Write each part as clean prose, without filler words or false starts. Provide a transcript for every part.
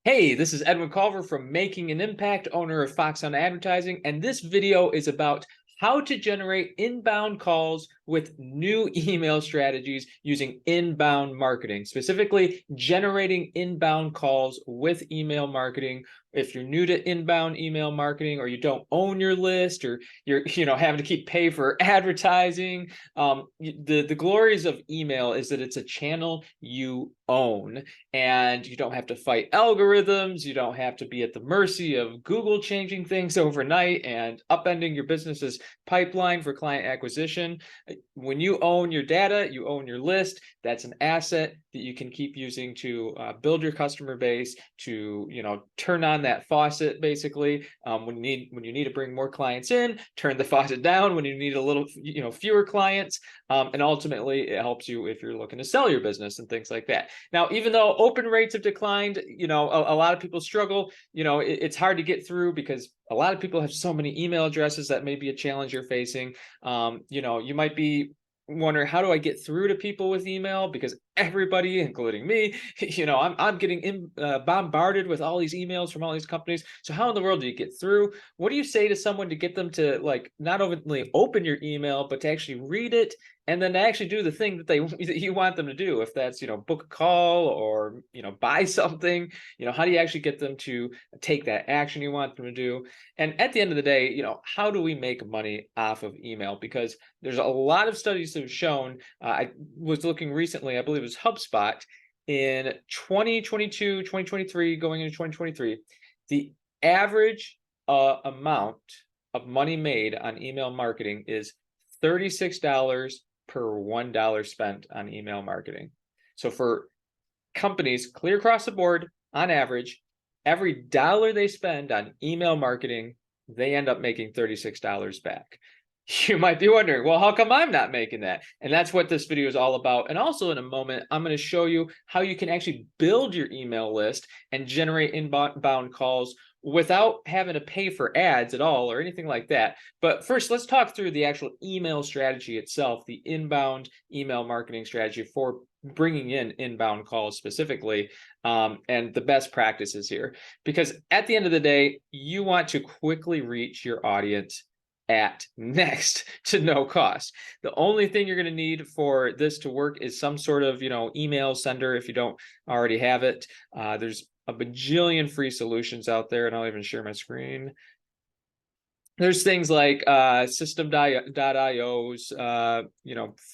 Hey, this is Edwin Culver from Making an Impact, owner of Foxhound Advertising, and this video is about how to generate inbound calls with new email strategies using inbound marketing, specifically generating inbound calls with email marketing. If you're new to inbound email marketing, or you don't own your list, or you're having to keep pay for advertising, the glories of email is that it's a channel you own, and you don't have to fight algorithms. You don't have to be at the mercy of Google changing things overnight and upending your business's pipeline for client acquisition. When you own your data, you own your list. That's an asset that you can keep using to build your customer base, to turn on that faucet basically when you need to bring more clients in, turn the faucet down when you need a little fewer clients, and ultimately it helps you if you're looking to sell your business and things like that. Now, even though open rates have declined, a lot of people struggle. It's hard to get through because a lot of people have so many email addresses. That may be a challenge you're facing. You might be wondering, how do I get through to people with email? Because everybody, including me, I'm getting bombarded with all these emails from all these companies. So how in the world do you get through? What do you say to someone to get them to, like, not only open your email, but to actually read it and then actually do the thing that you want them to do? If that's book a call or buy something, how do you actually get them to take that action you want them to do? And at the end of the day, how do we make money off of email? Because there's a lot of studies that have shown, I was looking recently, I believe it was HubSpot, in 2022, 2023, going into 2023, the average amount of money made on email marketing is $36 per $1 spent on email marketing. So for companies clear across the board, on average, every dollar they spend on email marketing, they end up making $36 back. You might be wondering, well, how come I'm not making that? And that's what this video is all about. And also, in a moment, I'm going to show you how you can actually build your email list and generate inbound calls without having to pay for ads at all or anything like that. But first, let's talk through the actual email strategy itself, the inbound email marketing strategy for bringing in inbound calls specifically, and the best practices here. Because at the end of the day, you want to quickly reach your audience at next to no cost. The only thing you're going to need for this to work is some sort of email sender if you don't already have it. There's a bajillion free solutions out there, and I'll even share my screen. There's things like system.io's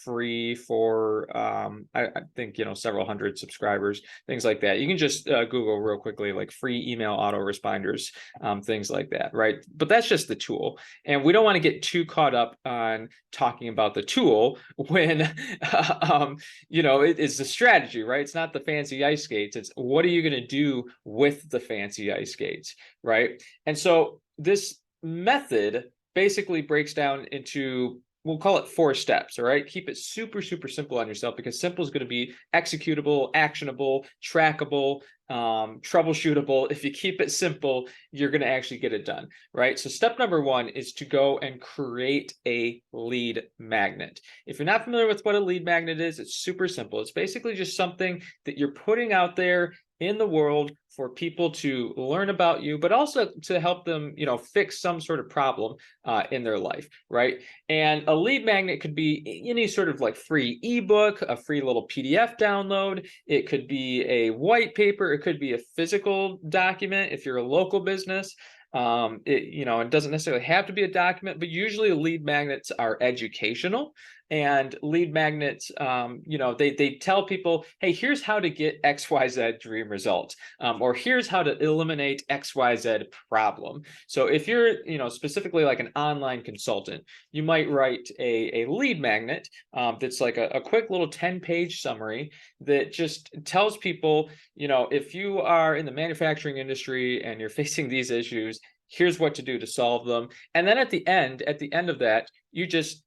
free for I think several hundred subscribers, things like that. You can just Google real quickly, like free email autoresponders, things like that, right? But that's just the tool, and we don't want to get too caught up on talking about the tool when it's the strategy, right? It's not the fancy ice skates. It's what are you going to do with the fancy ice skates, right? And so this method basically breaks down into, we'll call it 4 steps. All right, keep it super simple on yourself, because simple is going to be executable, actionable, trackable, troubleshootable. If you keep it simple, you're going to actually get it done, right? So step number 1 is to go and create a lead magnet. If you're not familiar with what a lead magnet is, it's super simple. It's basically just something that you're putting out there in the world for people to learn about you, but also to help them, fix some sort of problem in their life, right? And a lead magnet could be any sort of like free ebook, a free little PDF download. It could be a white paper. It could be a physical document if you're a local business. It doesn't necessarily have to be a document, but usually lead magnets are educational. And lead magnets, they tell people, hey, here's how to get XYZ dream results, or here's how to eliminate XYZ problem. So if you're, specifically like an online consultant, you might write a lead magnet that's like a quick little 10-page summary that just tells people, if you are in the manufacturing industry and you're facing these issues, here's what to do to solve them. And then at the end of that, you just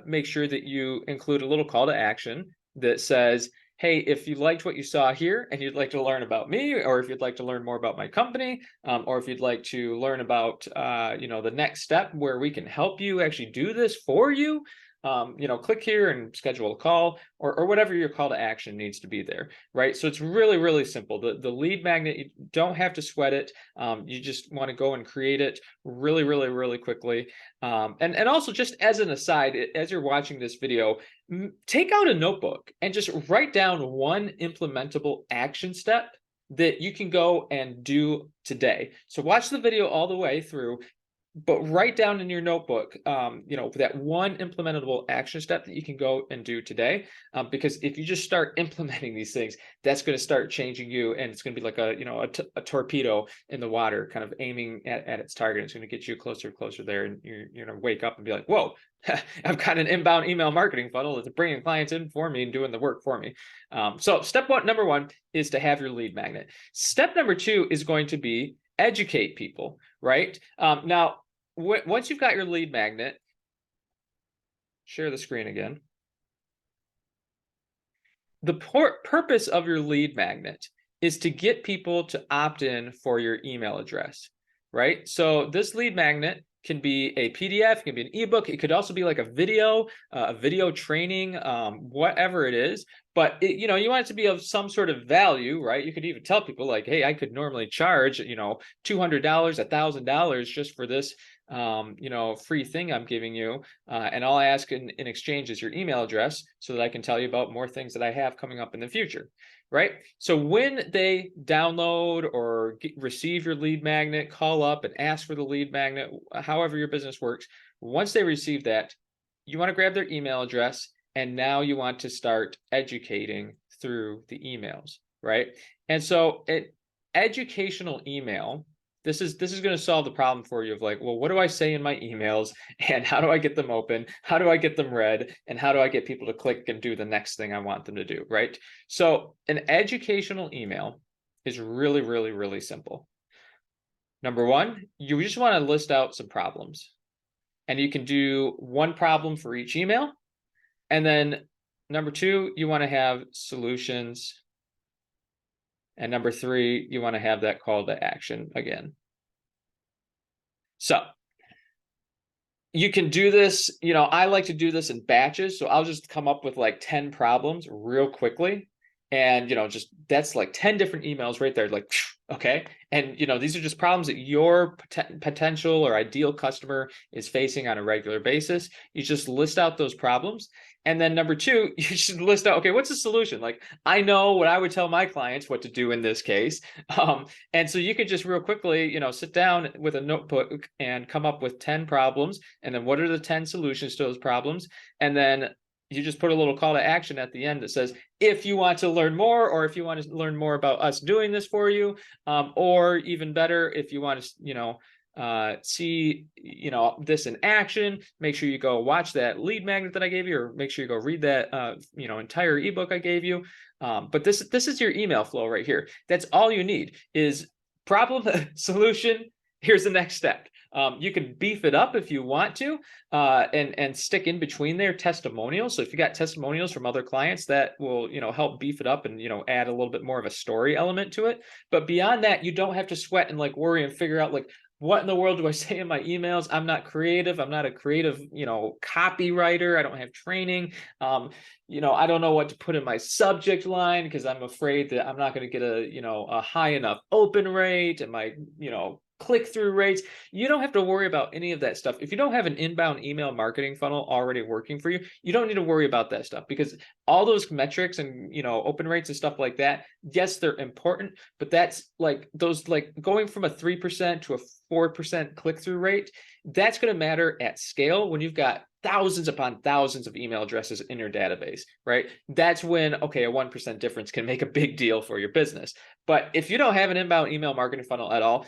make sure that you include a little call to action that says, hey, if you liked what you saw here and you'd like to learn about me, or if you'd like to learn more about my company, or if you'd like to learn about the next step where we can help you actually do this for you, click here and schedule a call, or whatever your call to action needs to be there, right? So it's really, really simple. The lead magnet, you don't have to sweat it. You just want to go and create it really, really, really quickly. And also, just as an aside, as you're watching this video, take out a notebook and just write down one implementable action step that you can go and do today. So watch the video all the way through, but write down in your notebook, that one implementable action step that you can go and do today. Because if you just start implementing these things, that's going to start changing you, and it's going to be like a torpedo in the water, kind of aiming at its target. It's going to get you closer and closer there, and you're going to wake up and be like, whoa, I've got an inbound email marketing funnel that's bringing clients in for me and doing the work for me. So number one is to have your lead magnet. Step number two is going to be educate people, right? Now, once you've got your lead magnet, share the screen again. The purpose of your lead magnet is to get people to opt in for your email address, right? So this lead magnet can be a PDF, it can be an ebook, it could also be like a video training, whatever it is. But you want it to be of some sort of value, right? You could even tell people like, hey, I could normally charge, $200, $1,000 just for this free thing I'm giving you, and all I ask in exchange is your email address so that I can tell you about more things that I have coming up in the future, right? So when they download or receive your lead magnet, call up and ask for the lead magnet, however your business works, once they receive that, you want to grab their email address, and now you want to start educating through the emails, right? And so educational email, this is going to solve the problem for you of like, well, what do I say in my emails, and how do I get them open? How do I get them read? And how do I get people to click and do the next thing I want them to do, right? So an educational email is really, really, really simple. Number one, you just want to list out some problems, and you can do one problem for each email. And then number two, you want to have solutions. And number three, you want to have that call to action again. So you can do this, I like to do this in batches. So I'll just come up with like 10 problems real quickly. And, just that's like 10 different emails right there. Like, okay. And, these are just problems that your potential or ideal customer is facing on a regular basis. You just list out those problems. And then number two, you should list out, okay, what's the solution? Like, I know what I would tell my clients what to do in this case. And so you could just real quickly, sit down with a notebook and come up with 10 problems. And then what are the 10 solutions to those problems? And then you just put a little call to action at the end that says, if you want to learn more, or if you want to learn more about us doing this for you, or even better, if you want to, see, this in action, make sure you go watch that lead magnet that I gave you, or make sure you go read that, entire ebook I gave you. But this is your email flow right here. That's all you need is problem, solution. Here's the next step. You can beef it up if you want to, and stick in between there testimonials. So if you got testimonials from other clients, that will, help beef it up and, add a little bit more of a story element to it. But beyond that, you don't have to sweat and like worry and figure out like, what in the world do I say in my emails? I'm not creative. I'm not a creative, copywriter. I don't have training. I don't know what to put in my subject line because I'm afraid that I'm not going to get a high enough open rate, and my, click-through rates. You don't have to worry about any of that stuff. If you don't have an inbound email marketing funnel already working for you, you don't need to worry about that stuff, because all those metrics and, open rates and stuff like that, yes, they're important, but that's like those, like going from a 3% to a 4% click-through rate, that's going to matter at scale when you've got thousands upon thousands of email addresses in your database, right? That's when, okay, a 1% difference can make a big deal for your business. But if you don't have an inbound email marketing funnel at all,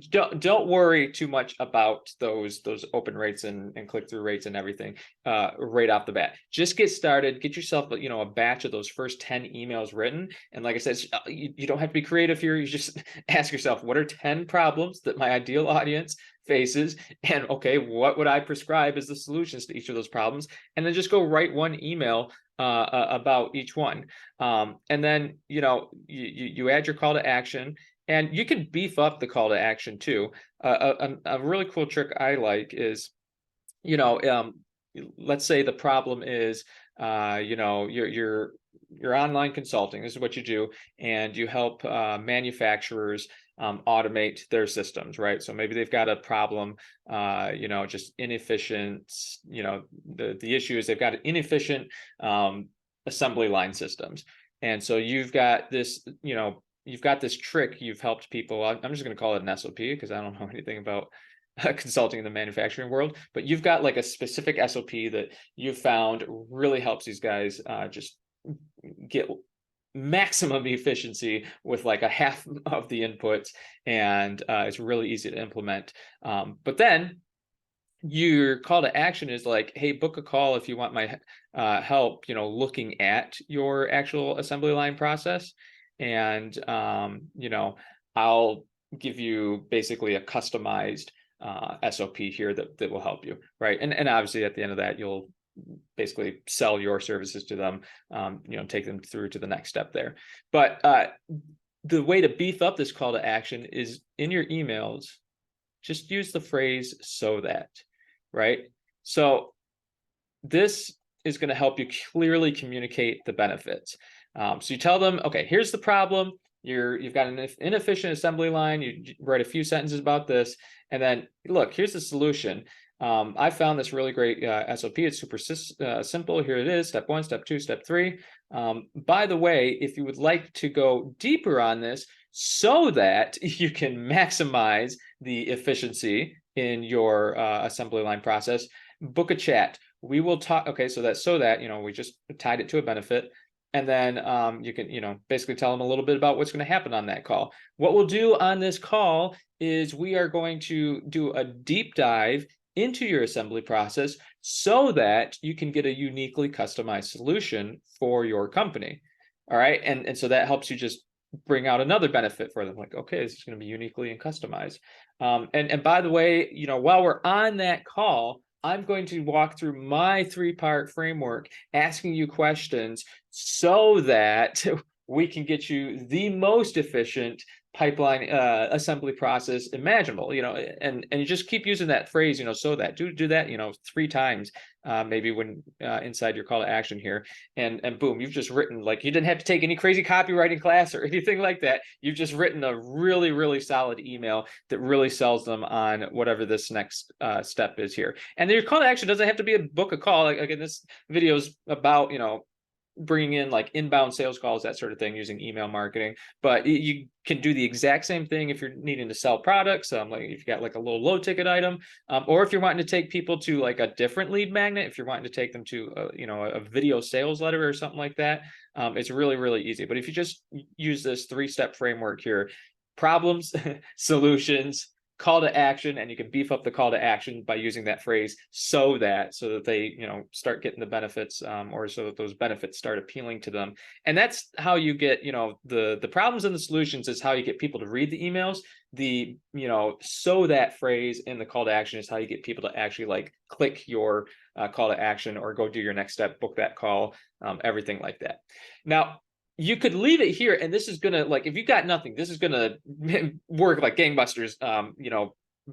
don't worry too much about those open rates and click-through rates and everything right off the bat. Just get started, get yourself, a batch of those first 10 emails written. And like I said, you don't have to be creative here. You just ask yourself, what are 10 problems that my ideal audience faces, and okay, what would I prescribe as the solutions to each of those problems? And then just go write one email about each one. And then, you add your call to action, and you can beef up the call to action too. A really cool trick I like is, let's say the problem is, your online consulting. This is what you do, and you help manufacturers automate their systems, right? So maybe they've got a problem, just inefficient. The issue is they've got inefficient assembly line systems, and so you've got this, you've got this trick. You've helped people. I'm just going to call it an SOP because I don't know anything about consulting in the manufacturing world, but you've got like a specific SOP that you've found really helps these guys just get maximum efficiency with like a half of the inputs, and it's really easy to implement. But then your call to action is like, hey, book a call if you want my help, looking at your actual assembly line process. And, I'll give you basically a customized SOP here that will help you, right? And obviously at the end of that, you'll basically sell your services to them, take them through to the next step there. But the way to beef up this call to action is in your emails, just use the phrase "so that," right? So this is going to help you clearly communicate the benefits. So you tell them, okay, here's the problem. You've got an inefficient assembly line. You write a few sentences about this, and then look, here's the solution. I found this really great SOP. It's super simple. Here it is: step 1, step 2, step 3. By the way, if you would like to go deeper on this so that you can maximize the efficiency in your assembly line process, book a chat. We will talk. Okay, so that we just tied it to a benefit. And then you can, basically tell them a little bit about what's going to happen on that call. What we'll do on this call is we are going to do a deep dive into your assembly process so that you can get a uniquely customized solution for your company. All right. And so that helps you just bring out another benefit for them. Like, okay, this is going to be uniquely and customized. And by the way, while we're on that call, I'm going to walk through my 3-part framework, asking you questions so that we can get you the most efficient pipeline assembly process imaginable. And you just keep using that phrase, so that do that, 3 times, maybe when inside your call to action here, and boom, you've just written, like, you didn't have to take any crazy copywriting class or anything like that. You've just written a really, really solid email that really sells them on whatever this next step is here. And your call to action doesn't have to be a book a call. Like, again, this video is about, bringing in like inbound sales calls, that sort of thing, using email marketing. But you can do the exact same thing if you're needing to sell products, like if you've got like a little low ticket item, or if you're wanting to take people to like a different lead magnet, if you're wanting to take them to a video sales letter or something like that. It's really, really easy. But if you just use this 3-step framework here: problems, solutions, call to action, and you can beef up the call to action by using that phrase so that they start getting the benefits, or so that those benefits start appealing to them. And that's how you get the problems and the solutions is how you get people to read the emails. The so that phrase in the call to action is how you get people to actually like click your call to action or go do your next step, book that call, everything like that. Now, you could leave it here, and this is gonna, like, if you got nothing, this is gonna work like gangbusters.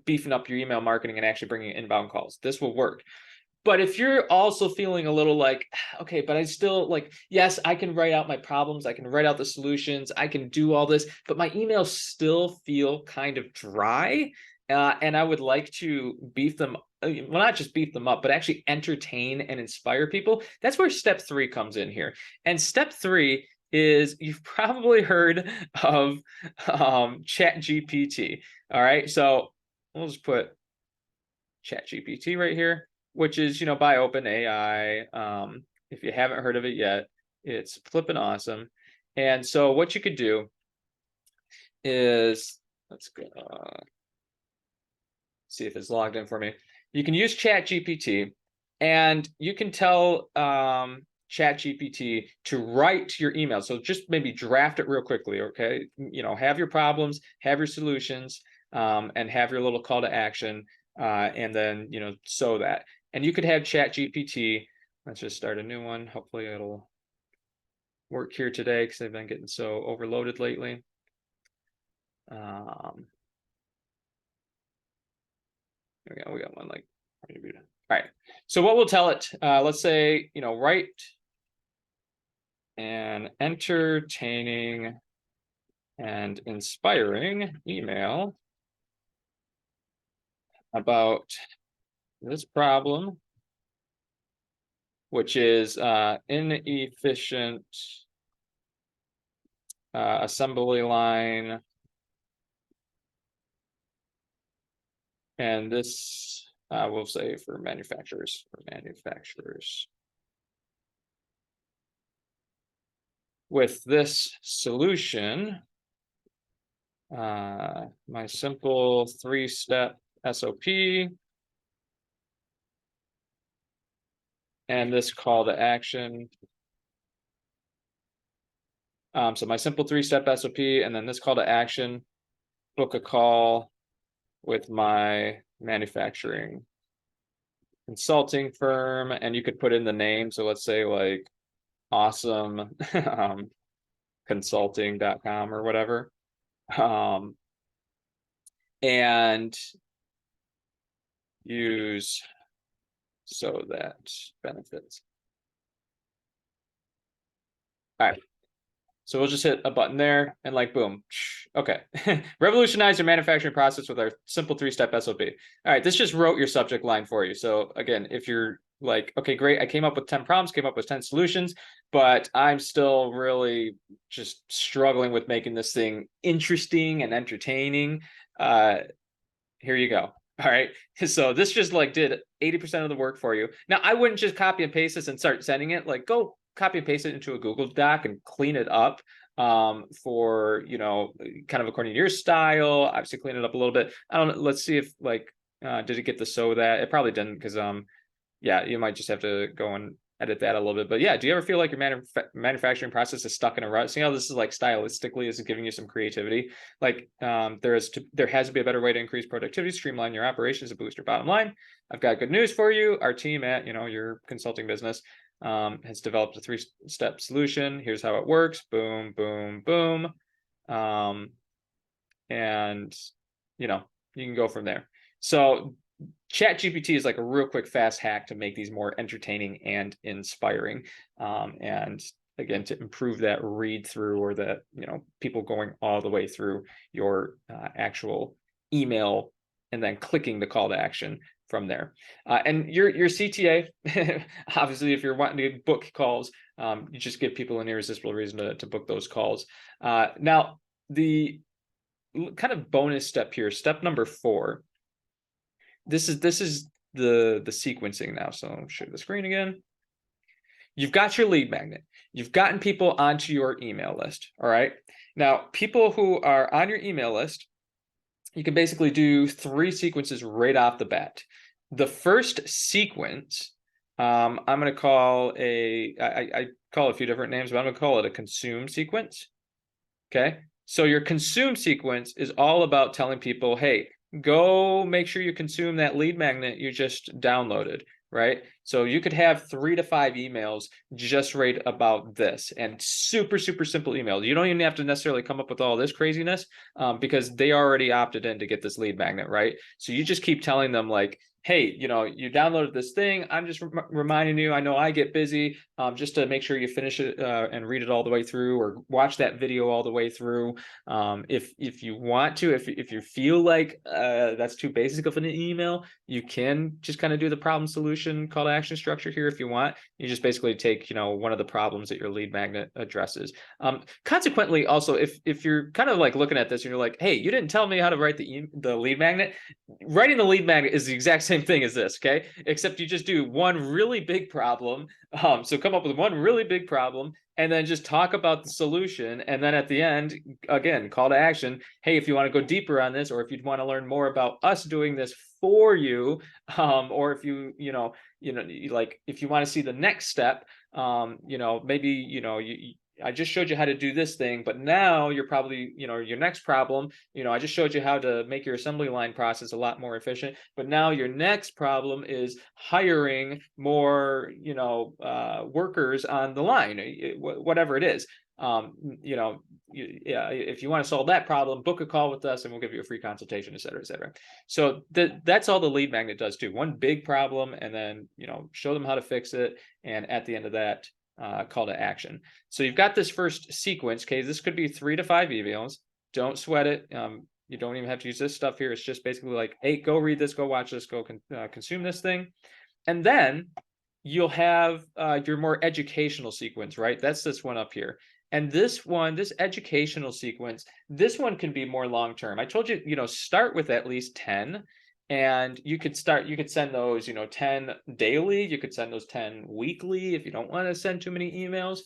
Beefing up your email marketing and actually bringing inbound calls. This will work. But if you're also feeling a little like, okay, but I still, like, yes, I can write out my problems, I can write out the solutions, I can do all this, but my emails still feel kind of dry, and I would like to beef them. Well, not just beef them up, but actually entertain and inspire people. That's where step 3 comes in here. And step 3 is, you've probably heard of ChatGPT. All right, so we'll just put ChatGPT right here, which is by OpenAI. If you haven't heard of it yet, it's flipping awesome. And so what you could do is, let's go see if it's logged in for me. You can use ChatGPT, and you can tell ChatGPT to write your email. So just maybe draft it real quickly, okay? Have your problems, have your solutions, and have your little call to action, and then so that. And you could have ChatGPT. Let's just start a new one. Hopefully it'll work here today because they've been getting so overloaded lately. There we go. We got one like. All right. So what we'll tell it, let's say, write an entertaining and inspiring email about this problem, which is inefficient assembly line. And this we'll say for manufacturers. With this solution, my simple 3-step SOP and this call to action. So my simple 3-step SOP and then this call to action, book a call with my manufacturing consulting firm, and you could put in the name. So let's say like awesome consulting.com or whatever. And use so that benefits. All right. So we'll just hit a button there and like, boom. Okay. Revolutionize your manufacturing process with our simple 3-step SOP. All right. This just wrote your subject line for you. So again, if you're like, okay, great. I came up with 10 problems, came up with 10 solutions, but I'm still really just struggling with making this thing interesting and entertaining. Here you go. All right. So this just like did 80% of the work for you. Now I wouldn't just copy and paste this and start sending it. Like go copy and paste it into a Google Doc and clean it up for, kind of according to your style. Obviously clean it up a little bit. I don't know. Let's see if like, did it get the so that? It probably didn't because, yeah, you might just have to go and edit that a little bit. But yeah, do you ever feel like your manufacturing process is stuck in a rut? See how this is like stylistically is giving you some creativity. Like there has to be a better way to increase productivity, streamline your operations, and boost your bottom line. I've got good news for you. Our team at your consulting business has developed a 3-step solution. Here's how it works. Boom, boom, boom. And you can go from there. So ChatGPT is like a real quick, fast hack to make these more entertaining and inspiring. And again, to improve that read through or that, people going all the way through your actual email and then clicking the call to action from there. And your CTA, obviously, if you're wanting to book calls, you just give people an irresistible reason to book those calls. Now, the kind of bonus step here, step number 4, this is the sequencing now. So I'll share the screen again. You've got your lead magnet. You've gotten people onto your email list. All right. Now, people who are on your email list, you can basically do 3 sequences right off the bat. The first sequence, I'm going to call I call it a few different names, but I'm going to call it a consume sequence. Okay. So your consume sequence is all about telling people, hey, go make sure you consume that lead magnet you just downloaded, right? So you could have 3 to 5 emails just right about this, and super, super simple emails. You don't even have to necessarily come up with all this craziness because they already opted in to get this lead magnet, right? So you just keep telling them like, hey, you downloaded this thing. I'm just reminding you, I know I get busy, just to make sure you finish it and read it all the way through, or watch that video all the way through. If you want to, if you feel like that's too basic of an email, you can just kind of do the problem solution call to action structure here if you want. You just basically take, one of the problems that your lead magnet addresses. Consequently, also, if you're kind of like looking at this and you're like, hey, you didn't tell me how to write the lead magnet. Writing the lead magnet is the exact same thing as this, okay? Except you just do one really big problem. So come up with one really big problem and then just talk about the solution. And then at the end, again, call to action. Hey, if you want to go deeper on this, or if you want to learn more about us doing this for you, or if like if you want to see the next step, maybe, I just showed you how to do this thing, but now you're probably, your next problem, I just showed you how to make your assembly line process a lot more efficient, but now your next problem is hiring more, workers on the line, whatever it is. if you want to solve that problem, book a call with us and we'll give you a free consultation, et cetera, et cetera. So that's all the lead magnet does too. One big problem, and then, show them how to fix it. And at the end of that, call to action. So you've got this first sequence. Okay, this could be 3 to 5 emails. Don't sweat it. You don't even have to use this stuff here. It's just basically like, hey, go read this, go watch this, go consume this thing. And then you'll have your more educational sequence, right? That's this one up here. And this educational sequence, this one can be more long-term. I told you, start with at least 10. And you could send those, 10 daily. You could send those 10 weekly if you don't want to send too many emails.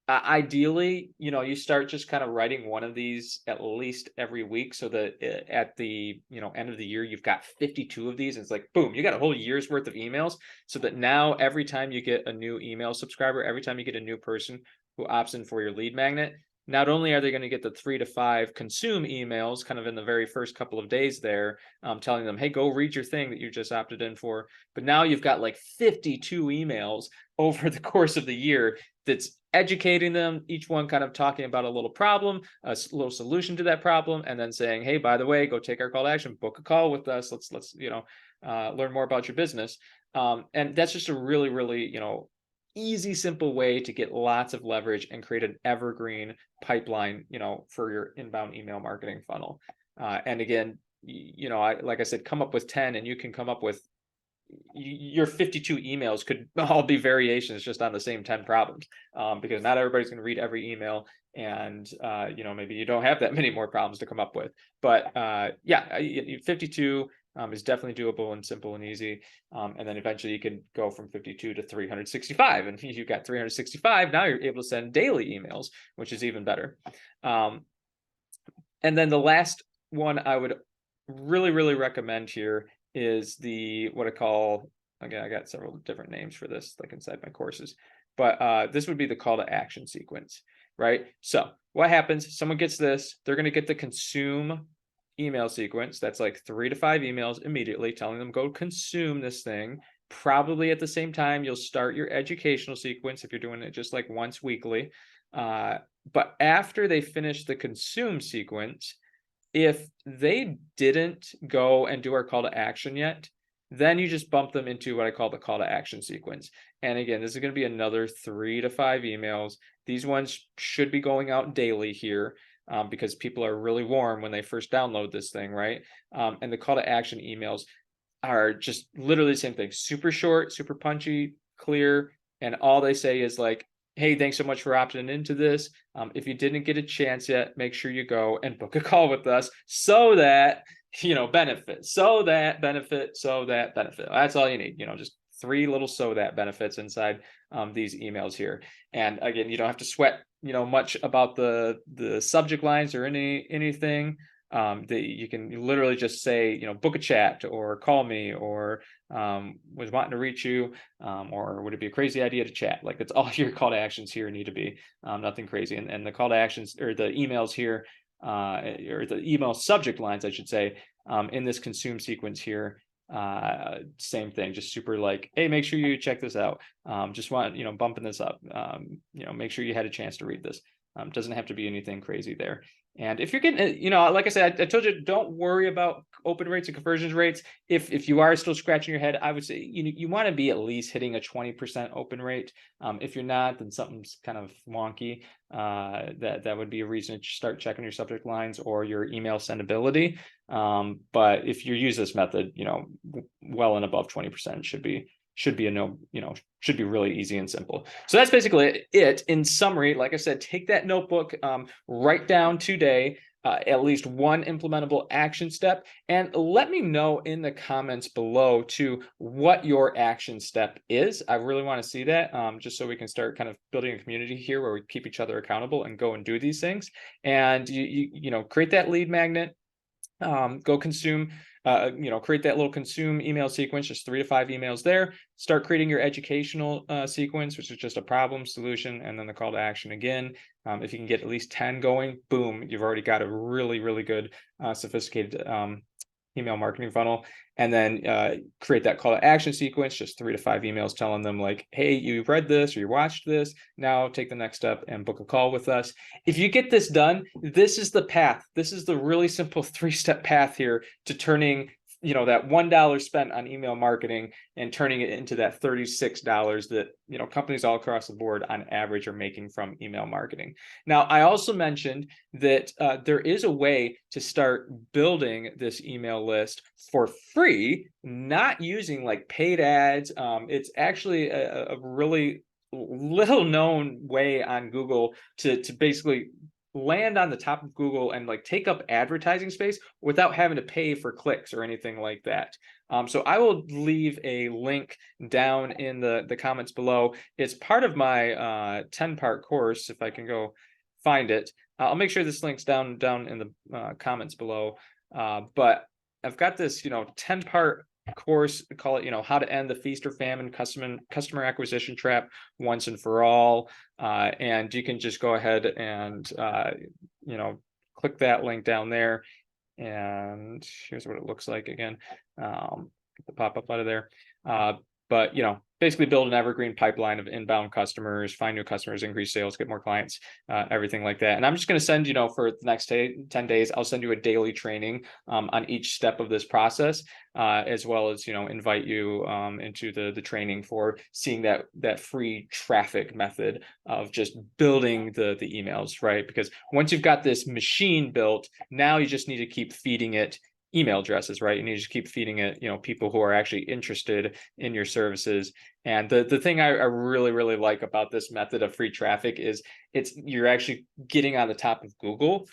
Ideally, you start just kind of writing one of these at least every week, so that at the end of the year, you've got 52 of these. And it's like, boom, you got a whole year's worth of emails. So that now every time you get a new email subscriber, every time you get a new person who opts in for your lead magnet, not only are they going to get the 3 to 5 consume emails kind of in the very first couple of days there, telling them, hey, go read your thing that you just opted in for, but now you've got like 52 emails over the course of the year that's educating them, each one kind of talking about a little problem, a little solution to that problem, and then saying, hey, by the way, go take our call to action, book a call with us, let's learn more about your business. And that's just a really, really, easy, simple way to get lots of leverage and create an evergreen pipeline, for your inbound email marketing funnel. And again, like I said, come up with 10, and you can come up with your 52 emails could all be variations just on the same 10 problems, because not everybody's going to read every email, and maybe you don't have that many more problems to come up with. But 52 is definitely doable and simple and easy. And then eventually you can go from 52 to 365, and you've got 365. Now you're able to send daily emails, which is even better. And then the last one I would really, really recommend here is what I call, again, I got several different names for this, like inside my courses, but this would be the call to action sequence, right? So what happens? Someone gets this, they're going to get the consume email sequence. That's like 3 to 5 emails immediately telling them go consume this thing. Probably at the same time, you'll start your educational sequence if you're doing it just like once weekly. But after they finish the consume sequence, if they didn't go and do our call to action yet, then you just bump them into what I call the call to action sequence. And again, this is going to be another 3 to 5 emails. These ones should be going out daily here, because people are really warm when they first download this thing, right? And the call to action emails are just literally the same thing. Super short, super punchy, clear. And all they say is like, hey, thanks so much for opting into this. If you didn't get a chance yet, make sure you go and book a call with us so that, benefit, so that benefit, so that benefit. That's all you need, just 3 little so that benefits inside these emails here. And again, you don't have to sweat, much about the subject lines or anything. You can literally just say, book a chat, or call me, or was wanting to reach you, or would it be a crazy idea to chat? Like, that's all your call to actions here need to be, nothing crazy. And the call to actions, or the emails here, or the email subject lines, I should say, in this consume sequence here, same thing, just super like, hey, make sure you check this out. Just want, bumping this up, make sure you had a chance to read this. Doesn't have to be anything crazy there. And if you're getting, like I said, I told you, don't worry about open rates and conversion rates. If you are still scratching your head, I would say you want to be at least hitting a 20% open rate. If you're not, then something's kind of wonky. That would be a reason to start checking your subject lines or your email sendability. But if you use this method, well and above 20% should be a no, should be really easy and simple. So that's basically it. In summary, like I said, take that notebook, write down today at least one implementable action step, and let me know in the comments below too what your action step is. I really want to see that, just so we can start kind of building a community here where we keep each other accountable and go and do these things. And you create that lead magnet, go consume, create that little consume email sequence, just 3 to 5 emails there. Start creating your educational sequence, which is just a problem, solution, and then the call to action again. If you can get at least 10 going, boom, you've already got a really, really good, sophisticated email marketing funnel, and then create that call to action sequence, just 3 to 5 emails telling them like, hey, you read this or you watched this, now take the next step and book a call with us. If you get this done, this is the path. This is the really simple 3-step path here to turning that $1 spent on email marketing and turning it into that $36 that companies all across the board on average are making from email marketing. Now, I also mentioned that there is a way to start building this email list for free, not using like paid ads. It's actually a really little known way on Google to basically land on the top of Google and like take up advertising space without having to pay for clicks or anything like that. So I will leave a link down in the comments below. It's part of my 10-part course. If I can go find it, I'll make sure this link's down in the comments below. But I've got this 10-part course, call it how to end the feast or famine customer acquisition trap once and for all, and you can just go ahead and click that link down there, and here's what it looks like again. Get the pop-up out of there, but basically build an evergreen pipeline of inbound customers, find new customers, increase sales, get more clients, everything like that. And I'm just going to send, for the next 10 days, I'll send you a daily training on each step of this process, as well as, invite you into the training for seeing that free traffic method of just building the emails, right? Because once you've got this machine built, now you just need to keep feeding it email addresses, right? And you just keep feeding it, people who are actually interested in your services. And the thing I really, really like about this method of free traffic is you're actually getting on the top of Google.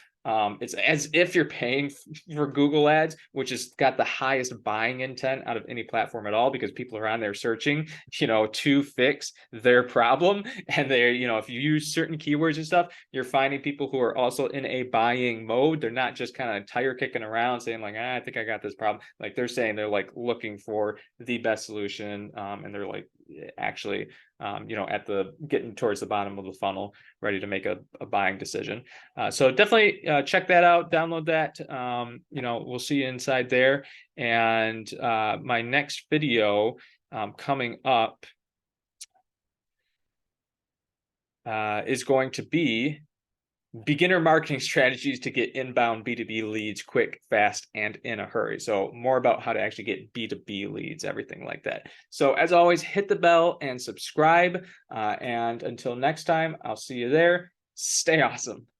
It's as if you're paying for Google ads, which has got the highest buying intent out of any platform at all, because people are on there searching, to fix their problem. And they're, if you use certain keywords and stuff, you're finding people who are also in a buying mode. They're not just kind of tire kicking around saying like, I think I got this problem. Like they're saying they're like looking for the best solution. And they're like actually, at the getting towards the bottom of the funnel, ready to make a buying decision. So definitely check that out, download that. We'll see you inside there. And my next video coming up is going to be beginner marketing strategies to get inbound B2B leads quick, fast, and in a hurry. So more about how to actually get B2B leads, everything like that. So as always, hit the bell and subscribe. And until next time, I'll see you there. Stay awesome.